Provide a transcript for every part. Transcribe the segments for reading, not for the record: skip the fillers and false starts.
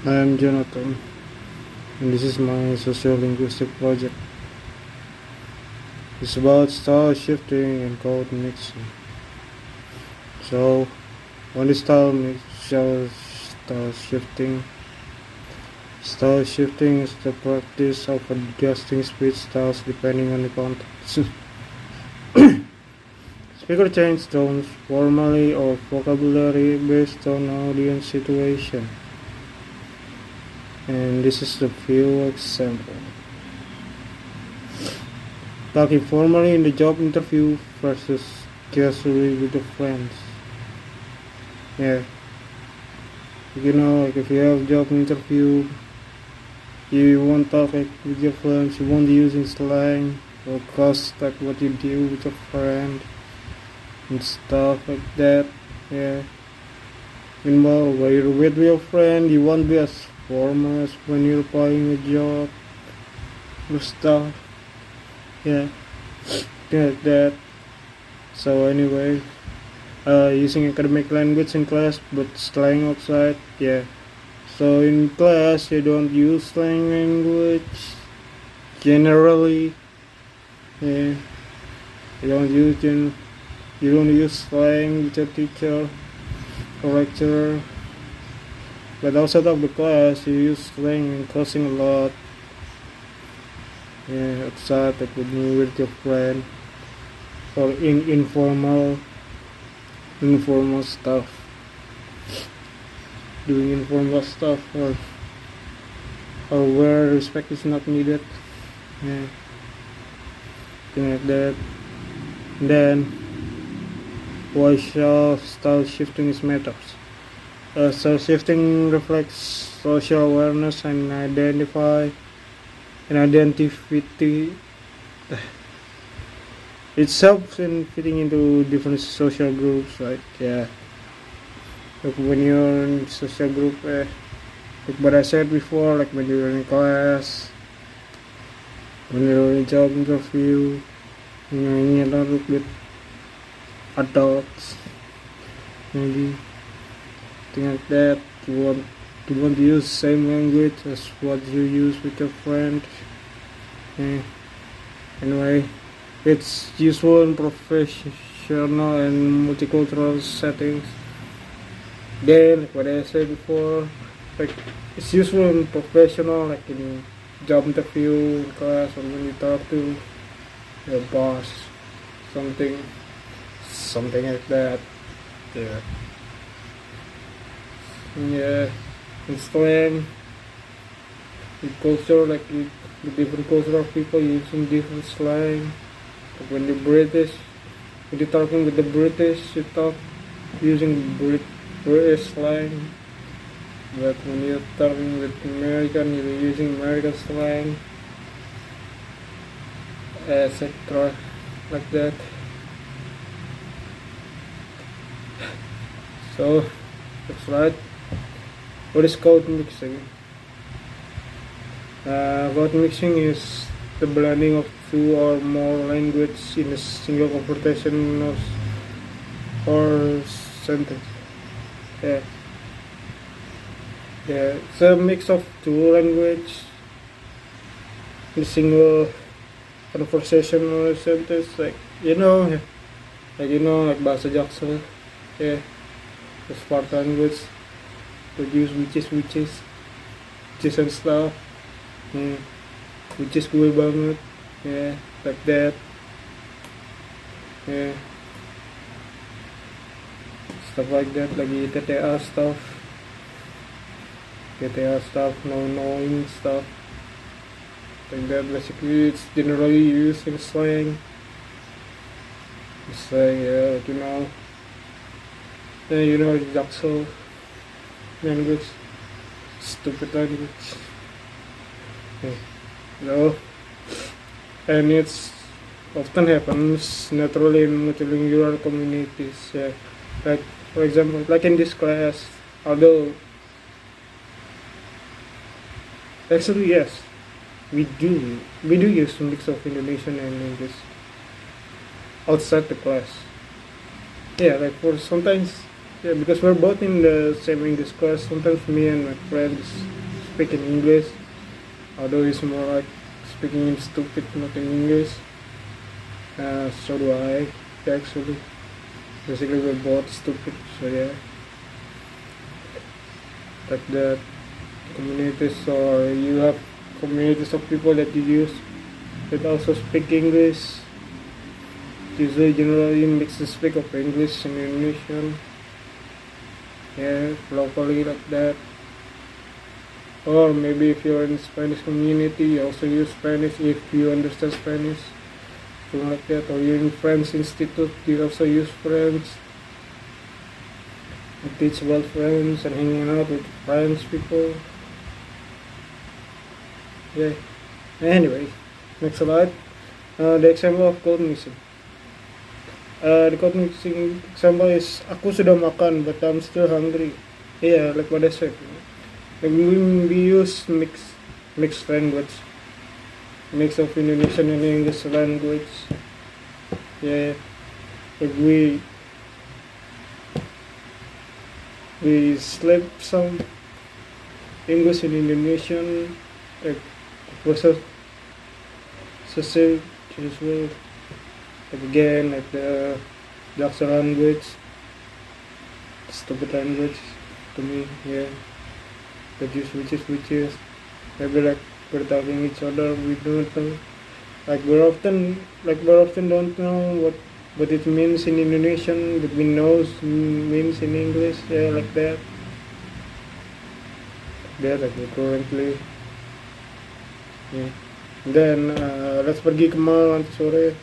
I am Jonathan, and this is my sociolinguistic project. It's about style shifting and code mixing. So, when the style shifting is the practice of adjusting speech styles depending on the context. Speaker change tones formally or vocabulary based on audience situation. And this is the few example. Talking formally in the job interview versus casually with the friends. Yeah. Like if you have job interview, you won't talk like with your friends, you won't be using slang or cause like what you do with your friend and stuff like that. Yeah. Meanwhile, while you're with your friend, you won't be as formal as when you're applying a job or stuff. Yeah. Like that. So anyway, using academic language in class but slang outside. Yeah. So in class you don't use slang language generally. Yeah. You don't use slang with your teacher or lecturer. But outside of the class you use slang and cussing a lot. Yeah, outside like when you're with your friend or in informal stuff. Doing informal stuff or where respect is not needed. Yeah. Thing like that. And then why style shifting is matters. Style shifting reflects social awareness and identity. It helps in fitting into different social groups, like when you're in social group, like what I said before, like when you're in class, when you're in job interview, you know, with adults, maybe thing like that. You want to use the same language as what you use with your friend. Anyway, it's useful in professional and multicultural settings. Then, like what I said before, like it's useful in professional, like in job interview, in class, or when you talk to your boss, something like that. Yeah. Yeah. In slang, in culture, like the different culture of people using different slang. Like when you're talking with the British, you talk using British slang. But when you're talking with American, you're using American slang, etc. Like that. So that's right. What is code mixing? Code mixing is the blending of two or more languages in a single conversation or sentence. Yeah. It's a mix of two languages in a single conversation or sentence, like bahasa Jaksel. Yeah. The Spartan language. Produce witches and stuff. Which is cool banget. Yeah, like that. Yeah, stuff like that. Lagi GTA stuff, no knowing stuff like that. Basically it's generally used in slang. It's like Jaksel language, stupid language. And it's often happens naturally in multilingual communities. Yeah. Like for example, like in this class, although actually yes, we do use a mix of Indonesian and English outside the class. Yeah, like for sometimes Yeah, because we're both in the same English class. Sometimes me and my friends speak in English, although it's more like speaking in stupid, not in English. So do I, actually. Basically, we're both stupid, so yeah. Like that. Communities, or you have communities of people that you use that also speak English. Usually, generally, mix the speak of English and Indonesian. Yeah, locally like that. Or maybe if you're in Spanish community, you also use Spanish if you understand Spanish. Something like that. Or you're in French Institute, you also use French. You teach about French and hanging out with French people. Yeah. Anyway, next slide. The example of code mixing. The code mixing example is aku sudah makan but I'm still hungry. Yeah, like what I said. Like we use mixed language, mix of Indonesian and English language. Yeah, like we slap some English and Indonesian, like process sausage as well. Like again, like the Daksa language, stupid language to me, yeah. That use which is maybe like we're talking each other, we don't know. We're often don't know what it means in Indonesian, but we know means in English, yeah, like that. Like currently. Yeah. Then let's pergi ke mall nanti sore.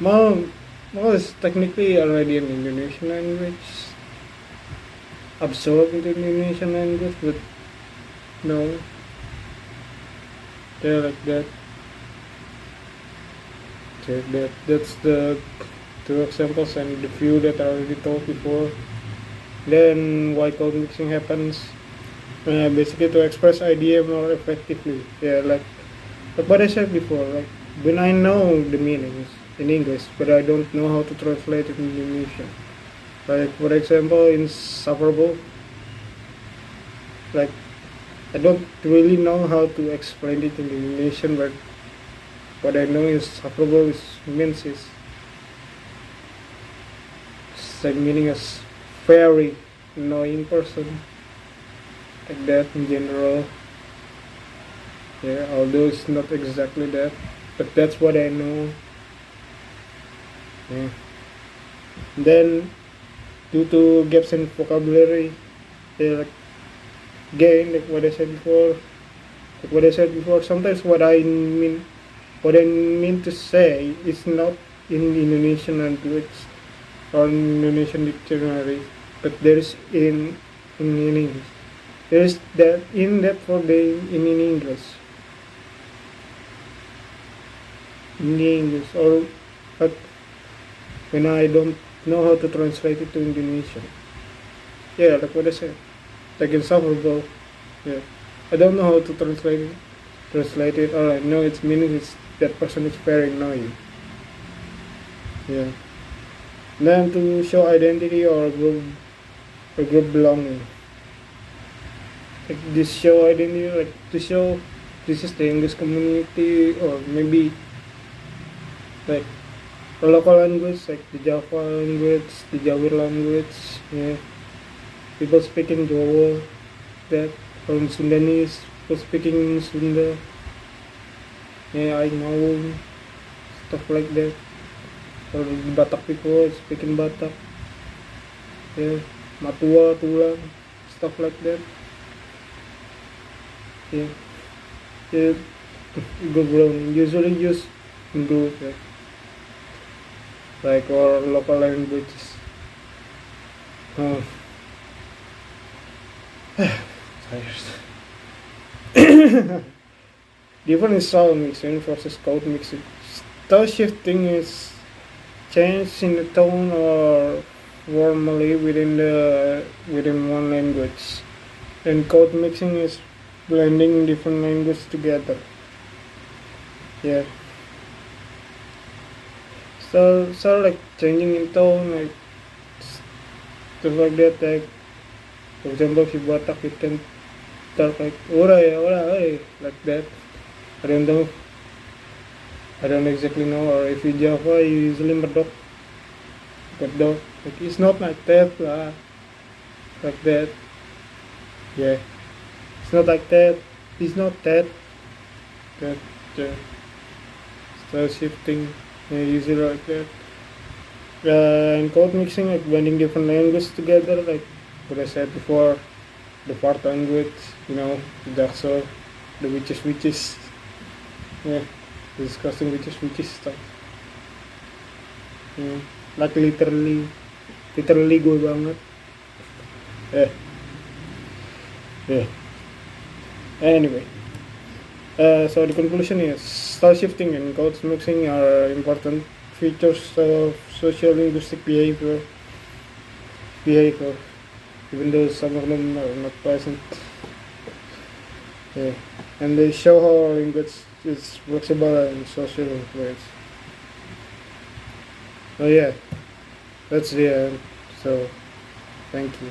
Mall is technically already an Indonesian language, absorbed into Indonesian language, but no, they're like that. Okay, that's the two examples and the few that I already told before. Then why code mixing happens? Basically to express idea more effectively. Yeah, like what I said before. Like when I know the meanings in English, but I don't know how to translate it in Indonesian. Like for example, insufferable. Like I don't really know how to explain it in Indonesian, but what I know is insufferable means is same meaning as very annoying person. Like that in general. Yeah, although it's not exactly that, but that's what I know. Yeah. Then due to gaps in vocabulary, yeah, like again, like what I said before, sometimes what I mean to say is not in Indonesian language or Indonesian dictionary, but there is in English. There is that in that for the in English. In English, or but when I don't know how to translate it to Indonesian. Yeah, like what I said. Like insufferable. Yeah. I don't know how to translate it. All I know its meaning is that person is very annoying. Yeah. Then to show identity or group belonging. Like this show identity, like to show this is the English community, or maybe like a local language like the Java language, the Jawa language, yeah. People speaking Jawa, that from Sundanese, people speaking Sunda, yeah, I know stuff like that. Or the Batak people speaking Batak, yeah, Matua, Tulang, stuff like that. Yeah, yeah, group belonging usually use in group, yeah. Like or local languages. Oh. Tired. Different in sound mixing versus code mixing. Style shifting is change in the tone or formally within one language, and code mixing is blending different languages together. Yeah. So like changing in tone, like stuff like that. Like for example, if you Batak, you can talk like ora, like that. I don't know. I don't exactly know. Or if you Java, you usually medok. Like it's not like that lah. Like that. Yeah. It's not like that. It's not that. That. Yeah. Style shifting. Yeah, usually like that. And code mixing, like blending different languages together, like what I said before, the part language, the Darso, the witches, yeah, the discussing witches stuff. Yeah. Like literally gue banget. Yeah. Yeah. Anyway, so the conclusion is style shifting and code mixing are important features of sociolinguistic behavior, even though some of them are not present. Yeah. And they show how language is flexible and social ways. So yeah, that's the end. So thank you.